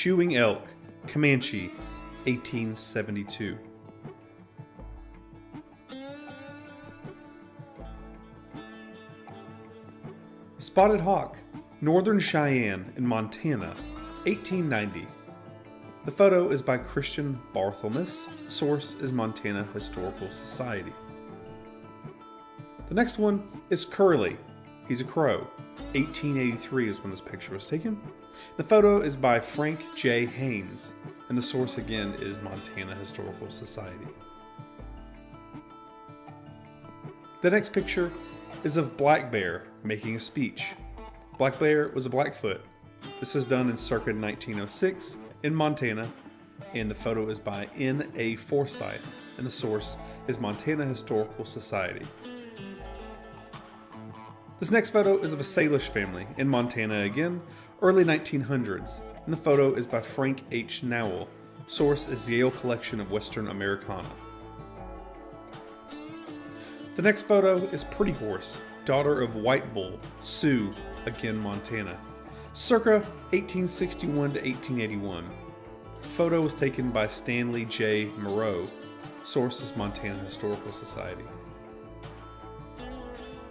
Chewing Elk, Comanche, 1872. Spotted Hawk, Northern Cheyenne in Montana, 1890. The photo is by Christian Barthelmess. Source is Montana Historical Society. The next one is Curly. He's a crow. 1883 is when this picture was taken. The photo is by Frank J. Haynes, and the source again is Montana Historical Society. The next picture is of Black Bear making a speech. Black Bear was a Blackfoot. This is done in circa 1906 in Montana, and the photo is by N.A. Forsyth, and the source is Montana Historical Society. This next photo is of a Salish family in Montana again, early 1900s, and the photo is by Frank H. Nowell. Source is Yale Collection of Western Americana. The next photo is Pretty Horse, daughter of White Bull, Sioux, again Montana, circa 1861 to 1881. The photo was taken by Stanley J. Moreau. Source is Montana Historical Society.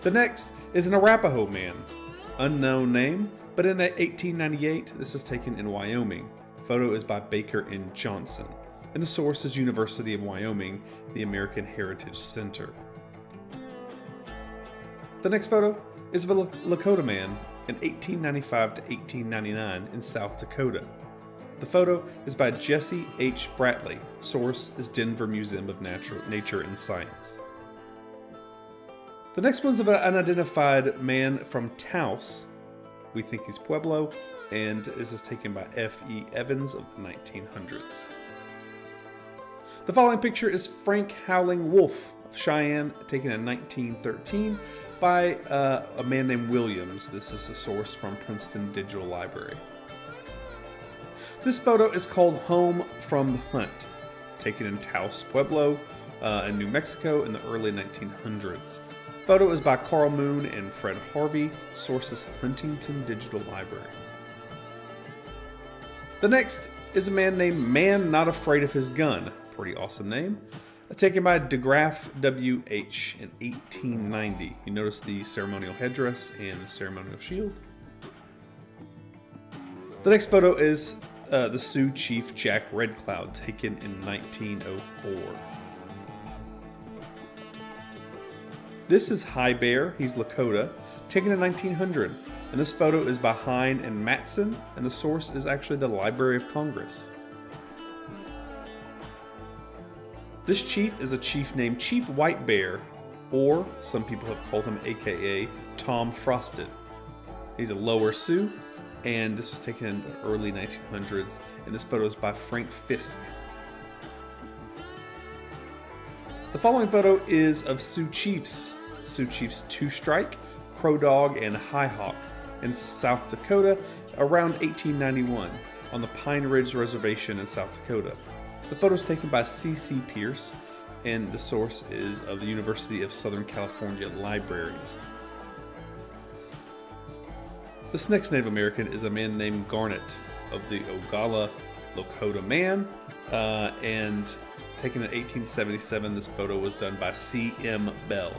The next is an Arapaho man, unknown name, but in 1898 this is taken in Wyoming. The photo is by Baker N. Johnson, and the source is University of Wyoming, the American Heritage Center. The next photo is of a Lakota man in 1895 to 1899 in South Dakota. The photo is by Jesse H. Bratley. Source is Denver Museum of Nature and Science. The next one's of an unidentified man from Taos. We think he's Pueblo, and this is taken by F.E. Evans of the 1900s. The following picture is Frank Howling Wolf of Cheyenne, taken in 1913 by a man named Williams. This is a source from Princeton Digital Library. This photo is called Home from the Hunt, taken in Taos, Pueblo, in New Mexico in the early 1900s. Photo is by Carl Moon and Fred Harvey. Source is Huntington Digital Library. The next is a man named Man Not Afraid of His Gun. Pretty awesome name. Taken by DeGraff W.H. in 1890. You notice the ceremonial headdress and the ceremonial shield. The next photo is the Sioux Chief Jack Red Cloud, taken in 1904. This is High Bear, he's Lakota, taken in 1900, and this photo is by Hine and Matson, and the source is actually the Library of Congress. This chief is a chief named Chief White Bear, or some people have called him aka Tom Frosted. He's a Lower Sioux, and this was taken in the early 1900s, and this photo is by Frank Fisk. The following photo is of Sioux Chiefs Two Strike, Crow Dog, and High Hawk in South Dakota around 1891 on the Pine Ridge Reservation in South Dakota. The photo is taken by C.C. Pierce, and the source is of the University of Southern California Libraries. This next Native American is a man named Garnet of the Oglala Lakota Man, and taken in 1877. This photo was done by C.M. Bell.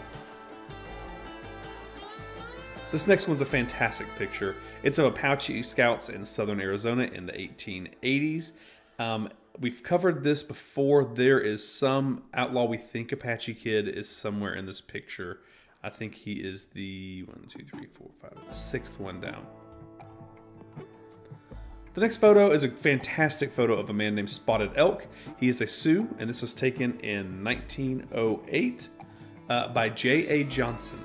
This next one's a fantastic picture. It's of Apache Scouts in southern Arizona in the 1880s. We've covered this before. There is some outlaw we think Apache Kid is somewhere in this picture. I think he is the 6th one down. The next photo is a fantastic photo of a man named Spotted Elk. He is a Sioux, and this was taken in 1908 by J.A. Johnson.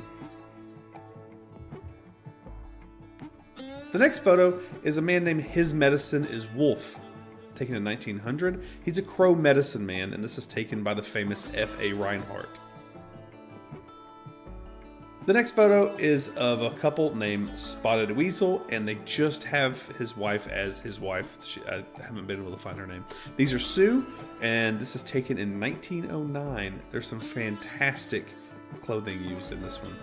The next photo is a man named His Medicine is Wolf, taken in 1900. He's a Crow medicine man, and this is taken by the famous F.A. Reinhardt. The next photo is of a couple named Spotted Weasel, and they just have his wife as his wife. I haven't been able to find her name. These are Sioux, and this is taken in 1909. There's some fantastic clothing used in this one.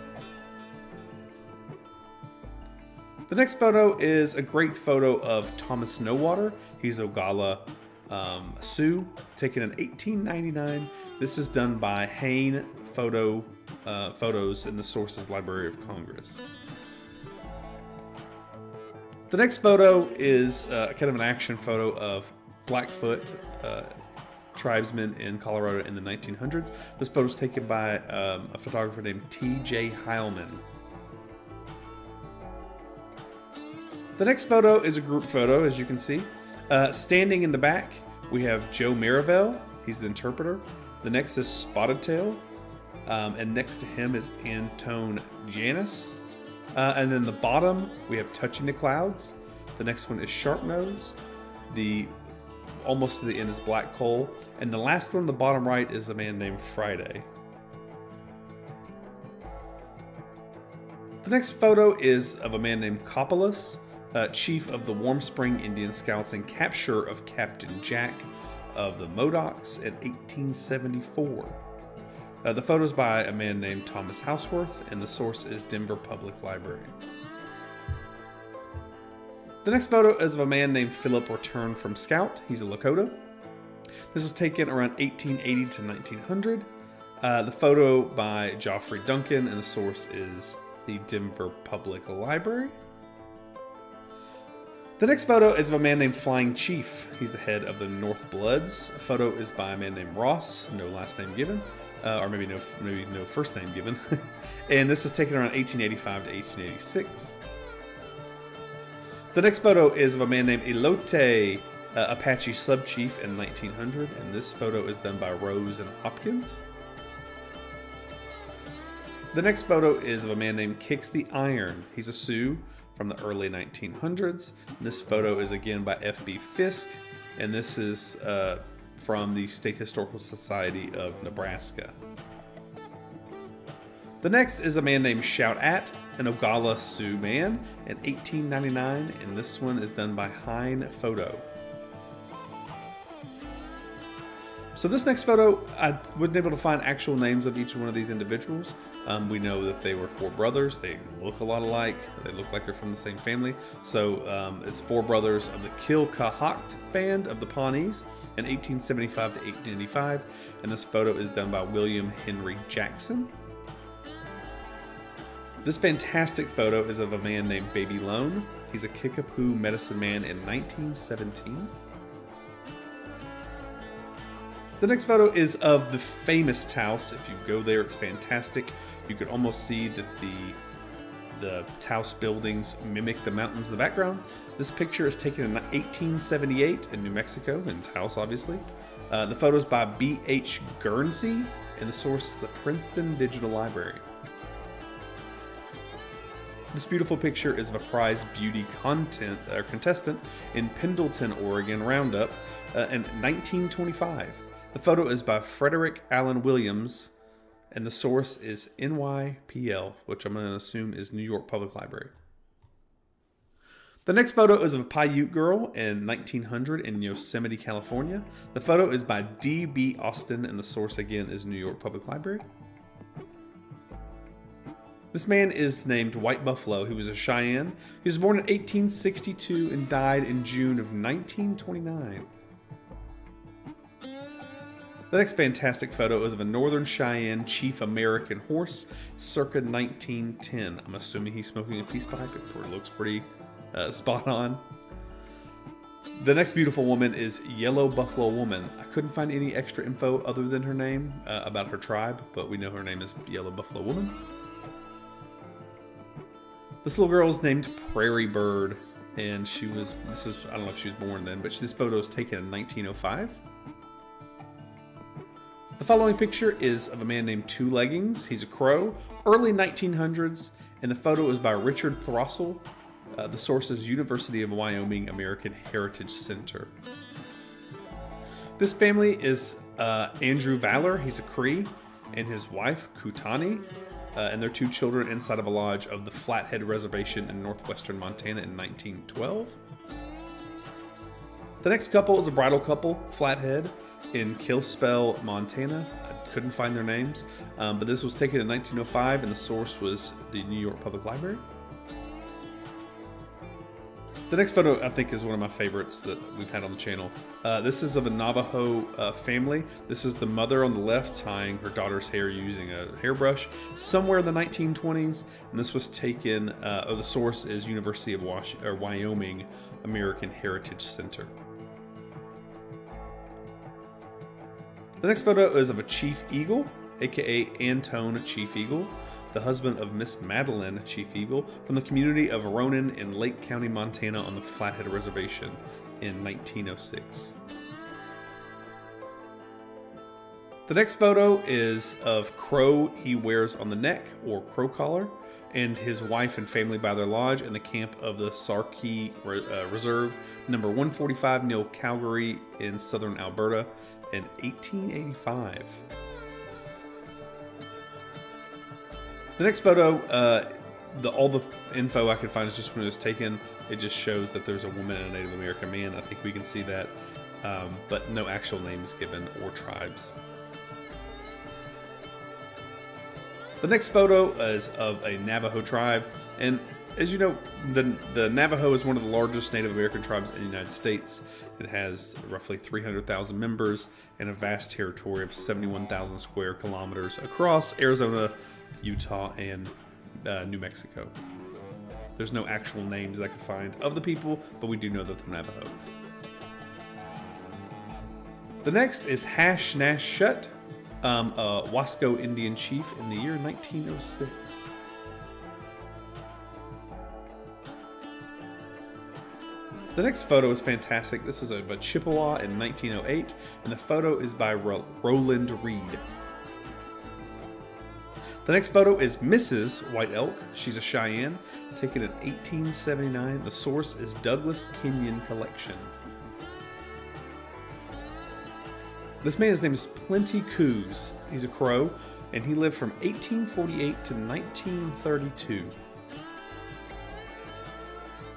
The next photo is a great photo of Thomas Nowater. He's Oglala Sioux, taken in 1899. This is done by Hain Photos in the Sources Library of Congress. The next photo is kind of an action photo of Blackfoot tribesmen in Colorado in the 1900s. This photo is taken by a photographer named T.J. Heilman. The next photo is a group photo, as you can see. Standing in the back, we have Joe Marivelle. He's the interpreter. The next is Spotted Tail. And next to him is Antone Janis. And then the bottom, we have Touching the Clouds. The next one is Sharp Nose. Almost to the end is Black Coal. And the last one on the bottom right is a man named Friday. The next photo is of a man named Copolis, chief of the Warm Spring Indian Scouts and capture of Captain Jack of the Modocs in 1874. The photo is by a man named Thomas Houseworth, and the source is Denver Public Library. The next photo is of a man named Philip returned from Scout. He's a Lakota. This is taken around 1880 to 1900. The photo by Geoffrey Duncan, and the source is the Denver Public Library. The next photo is of a man named Flying Chief. He's the head of the North Bloods. The photo is by a man named Ross, no last name given, or maybe no first name given. And this is taken around 1885 to 1886. The next photo is of a man named Elote, Apache sub-chief in 1900, and this photo is done by Rose and Hopkins. The next photo is of a man named Kicks the Iron. He's a Sioux from the early 1900s. This photo is again by F.B. Fisk, and this is from the State Historical Society of Nebraska. The next is a man named Shout At, an Oglala Sioux man in 1899, and this one is done by Hein Photo. So this next photo, I wasn't able to find actual names of each one of these individuals. We know that they were four brothers. They look a lot alike. They look like they're from the same family. So it's four brothers of the Kilcahoct Band of the Pawnees in 1875 to 1885. And this photo is done by William Henry Jackson. This fantastic photo is of a man named Baby Lone. He's a Kickapoo medicine man in 1917. The next photo is of the famous Taos. If you go there, it's fantastic. You could almost see that the Taos buildings mimic the mountains in the background. This picture is taken in 1878 in New Mexico, in Taos, obviously. The photo is by B.H. Guernsey, and the source is the Princeton Digital Library. This beautiful picture is of a prize beauty contestant in Pendleton, Oregon Roundup in 1925. The photo is by Frederick Allen Williams, and the source is NYPL, which I'm going to assume is New York Public Library. The next photo is of a Paiute girl in 1900 in Yosemite, California. The photo is by D.B. Austin, and the source again is New York Public Library. This man is named White Buffalo. He was a Cheyenne. He was born in 1862 and died in June of 1929. The next fantastic photo is of a Northern Cheyenne Chief American horse circa 1910. I'm assuming he's smoking a peace pipe. It looks pretty spot on. The next beautiful woman is Yellow Buffalo Woman. I couldn't find any extra info other than her name about her tribe, but we know her name is Yellow Buffalo Woman. This little girl is named Prairie Bird, and I don't know if she was born then, but this photo was taken in 1905. The following picture is of a man named Two Leggings. He's a Crow, early 1900s, and the photo is by Richard Throssell. The source is University of Wyoming American Heritage Center. This family is Andrew Valor. He's a Cree, and his wife, Kutani, and their two children inside of a lodge of the Flathead Reservation in northwestern Montana in 1912. The next couple is a bridal couple, Flathead, in Killspell, Montana. I couldn't find their names, but this was taken in 1905, and the source was the New York Public Library. The next photo, I think, is one of my favorites that we've had on the channel. This is of a Navajo family. This is the mother on the left tying her daughter's hair using a hairbrush somewhere in the 1920s. And this was taken, the source is University of Wyoming American Heritage Center. The next photo is of a Chief Eagle, aka Antone Chief Eagle, the husband of Miss Madeline Chief Eagle, from the community of Ronan in Lake County, Montana on the Flathead Reservation in 1906. The next photo is of crow he wears on the neck, or crow collar, and his wife and family by their lodge in the camp of the Sarkee Reserve, number 145 near Calgary in southern Alberta in 1885. The next photo, all the info I could find is just when it was taken. It just shows that there's a woman and a Native American man. I think we can see that, but no actual names given or tribes. The next photo is of a Navajo tribe, and as you know, the Navajo is one of the largest Native American tribes in the United States. It has roughly 300,000 members and a vast territory of 71,000 square kilometers across Arizona, Utah, and New Mexico. There's no actual names that I could find of the people, but we do know that they're Navajo. The next is Hash Nash Shut, a Wasco Indian chief in the year 1906. The next photo is fantastic. This is of a Chippewa in 1908, and the photo is by Roland Reed. The next photo is Mrs. White Elk. She's a Cheyenne, taken in 1879. The source is Douglas Kenyon Collection. This man's name is Plenty Coues. He's a Crow, and he lived from 1848 to 1932.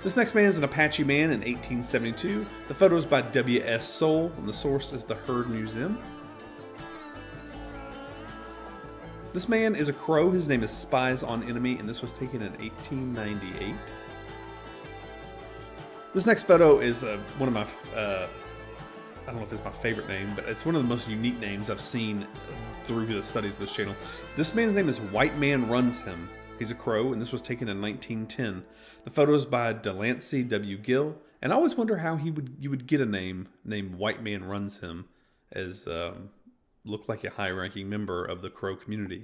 This next man is an Apache man in 1872. The photo is by W.S. Soule, and the source is the Heard Museum. This man is a Crow. His name is Spies on Enemy, and this was taken in 1898. This next photo is one of my, I don't know if it's my favorite name, but it's one of the most unique names I've seen through the studies of this channel. This man's name is White Man Runs Him. He's a Crow, and this was taken in 1910. The photo is by Delancey W. Gill, and I always wonder how you would get a name named White Man Runs Him as look like a high-ranking member of the Crow community.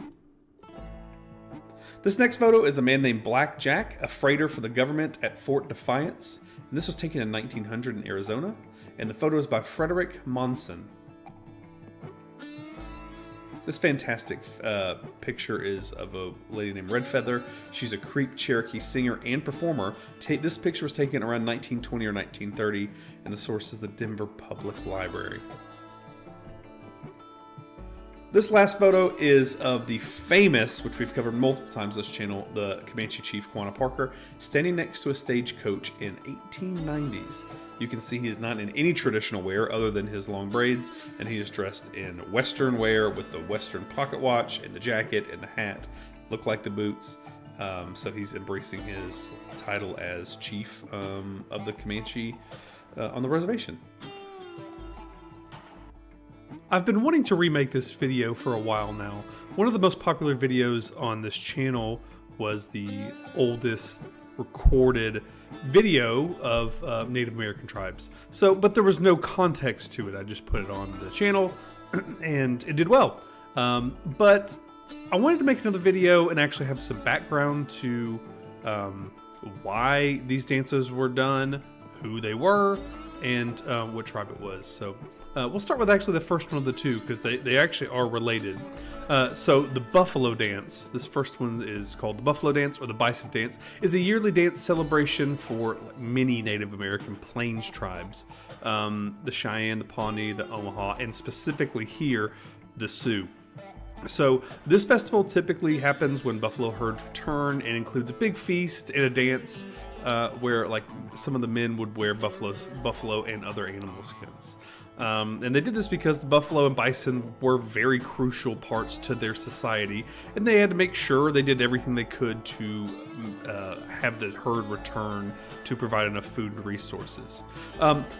This next photo is a man named Black Jack, a freighter for the government at Fort Defiance, and this was taken in 1900 in Arizona, and the photo is by Frederick Monson. This fantastic picture is of a lady named Red Feather. She's a Creek Cherokee singer and performer. This picture was taken around 1920 or 1930, and the source is the Denver Public Library. This last photo is of the famous, which we've covered multiple times on this channel, the Comanche chief Quanah Parker, standing next to a stagecoach in 1890s. You can see he is not in any traditional wear other than his long braids, and he is dressed in Western wear with the Western pocket watch and the jacket and the hat, look like the boots. So he's embracing his title as chief of the Comanche on the reservation. I've been wanting to remake this video for a while now. One of the most popular videos on this channel was the oldest recorded video of Native American tribes. But there was no context to it. I just put it on the channel and it did well. But I wanted to make another video and actually have some background to why these dances were done, who they were, and what tribe it was. So we'll start with actually the first one of the two because they actually are related. So the Buffalo Dance, this first one is called the Buffalo Dance or the Bison Dance, is a yearly dance celebration for many Native American Plains tribes. The Cheyenne, the Pawnee, the Omaha, and specifically here, the Sioux. So this festival typically happens when buffalo herds return and includes a big feast and a dance where like some of the men would wear buffalo and other animal skins. And they did this because the buffalo and bison were very crucial parts to their society, and they had to make sure they did everything they could to have the herd return to provide enough food and resources.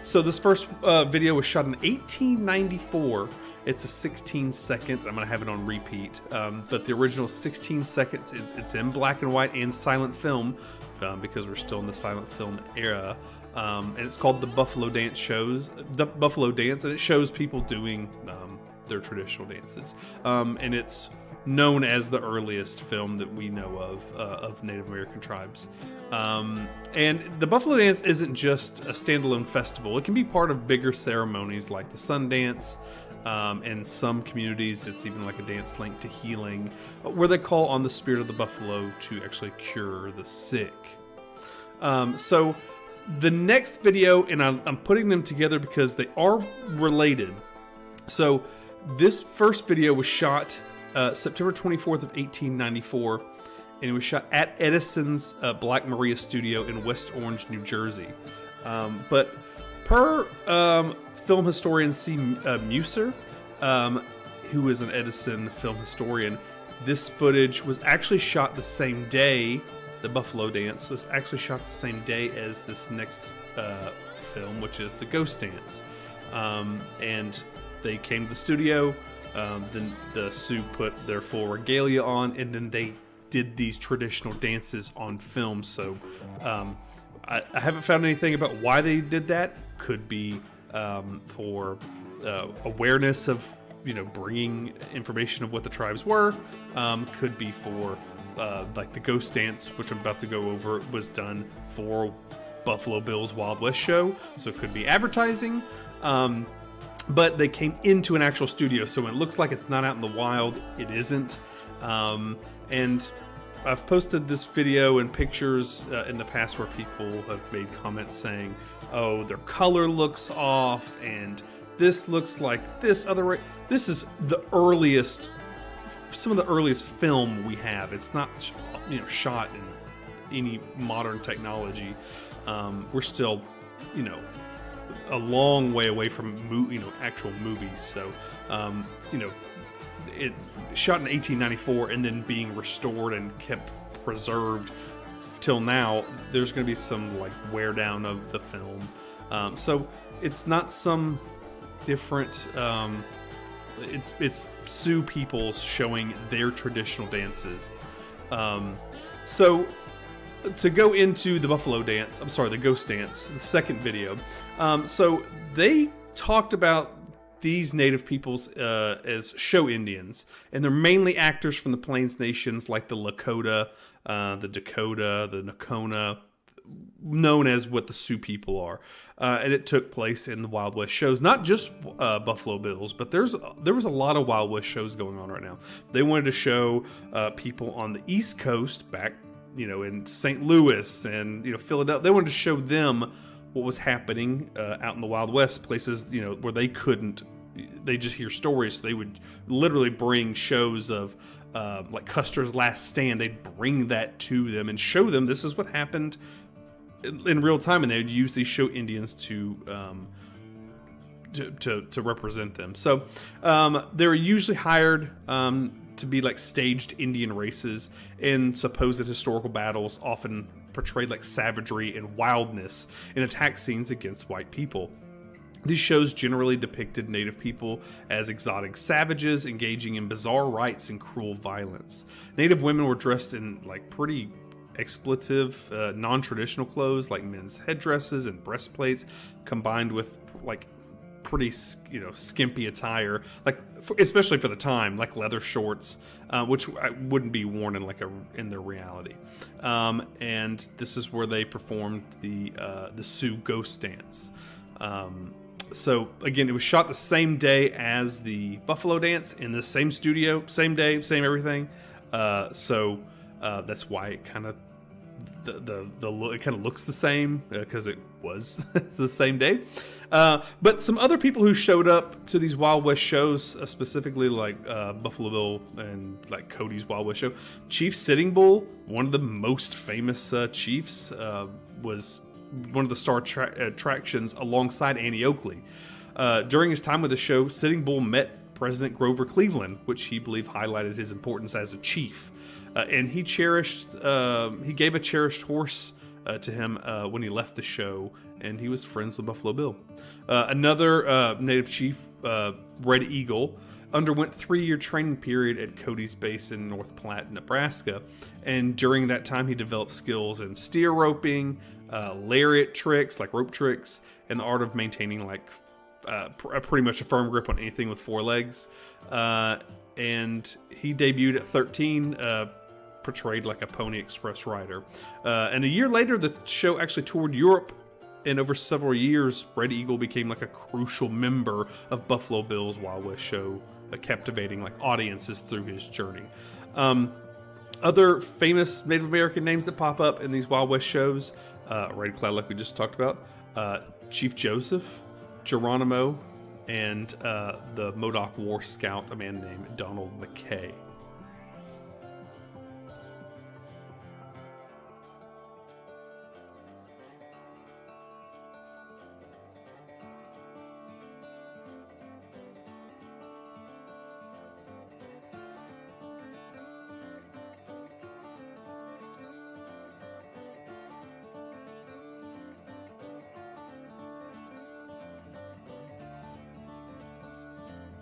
So this first video was shot in 1894. It's a 16-second. I'm going to have it on repeat. But the original 16 seconds, it's in black and white and silent film, because we're still in the silent film era. And it's called the Buffalo Dance and it shows people doing their traditional dances. And it's known as the earliest film that we know of Native American tribes. And the Buffalo Dance isn't just a standalone festival. It can be part of bigger ceremonies like the Sun Dance. In some communities, it's even like a dance linked to healing, where they call on the spirit of the buffalo to actually cure the sick. So the next video, and I'm putting them together because they are related. So this first video was shot September 24th of 1894, and it was shot at Edison's Black Maria studio in West Orange, New Jersey. But per film historian C. Musser, who is an Edison film historian, this footage was actually shot the same day. The Buffalo Dance was actually shot the same day as this next film, which is the Ghost Dance. And they came to the studio, then the Sioux put their full regalia on, and then they did these traditional dances on film. So I haven't found anything about why they did that. Could be for awareness of, bringing information of what the tribes were. Could be for like the Ghost Dance, which I'm about to go over, was done for Buffalo Bill's Wild West show, so it could be advertising. But they came into an actual studio, so when it looks like it's not out in the wild, it isn't. And I've posted this video and pictures in the past where people have made comments saying, oh, their color looks off, and this looks like this other way. This is the earliest, some of the earliest film we have. It's not, shot in any modern technology. We're still, a long way away from, actual movies. So, it shot in 1894 and then being restored and kept preserved till now. There's going to be some wear down of the film. So it's not some different. It's Sioux people showing their traditional dances. So to go into the Buffalo Dance, the Ghost Dance, the second video. So they talked about these native peoples as show Indians, and they're mainly actors from the Plains Nations like the Lakota, the Dakota, the Nakona, known as what the Sioux people are. And it took place in the Wild West shows, not just Buffalo Bills, but there was a lot of Wild West shows going on right now. They wanted to show people on the East Coast back, in St. Louis and Philadelphia. They wanted to show them what was happening out in the Wild West, places where they couldn't. They just hear stories. So they would literally bring shows of like Custer's Last Stand. They'd bring that to them and show them this is what happened in real time, and they would use these show Indians to represent them. So they were usually hired to be like staged Indian races in supposed historical battles, often portrayed like savagery and wildness in attack scenes against white people. These shows generally depicted native people as exotic savages engaging in bizarre rites and cruel violence. Native women were dressed in pretty expletive, non-traditional clothes like men's headdresses and breastplates, combined with pretty skimpy attire, especially for the time, like leather shorts, which wouldn't be worn in their reality. And this is where they performed the Sioux Ghost Dance. So again, it was shot the same day as the Buffalo Dance in the same studio, same day, same everything. So that's why it kind of it kind of looks the same, because it was the same day. But some other people who showed up to these Wild West shows, specifically like Buffalo Bill and like Cody's Wild West show, Chief Sitting Bull, one of the most famous chiefs, was one of the star attractions alongside Annie Oakley. During his time with the show, Sitting Bull met President Grover Cleveland, which he believed highlighted his importance as a chief. And he gave a cherished horse to him when he left the show, and he was friends with Buffalo Bill. Another native chief, Red Eagle, underwent 3-year training period at Cody's Base in North Platte, Nebraska. And during that time, he developed skills in steer roping, lariat tricks, like rope tricks, and the art of maintaining pretty much a firm grip on anything with 4 legs. And he debuted at 13, portrayed like a Pony Express rider. And a year later, the show actually toured Europe. And over several years, Red Eagle became like a crucial member of Buffalo Bill's Wild West show, captivating like audiences through his journey. Other famous Native American names that pop up in these Wild West shows, Red Cloud, like we just talked about, Chief Joseph, Geronimo, and the Modoc War Scout, a man named Donald McKay.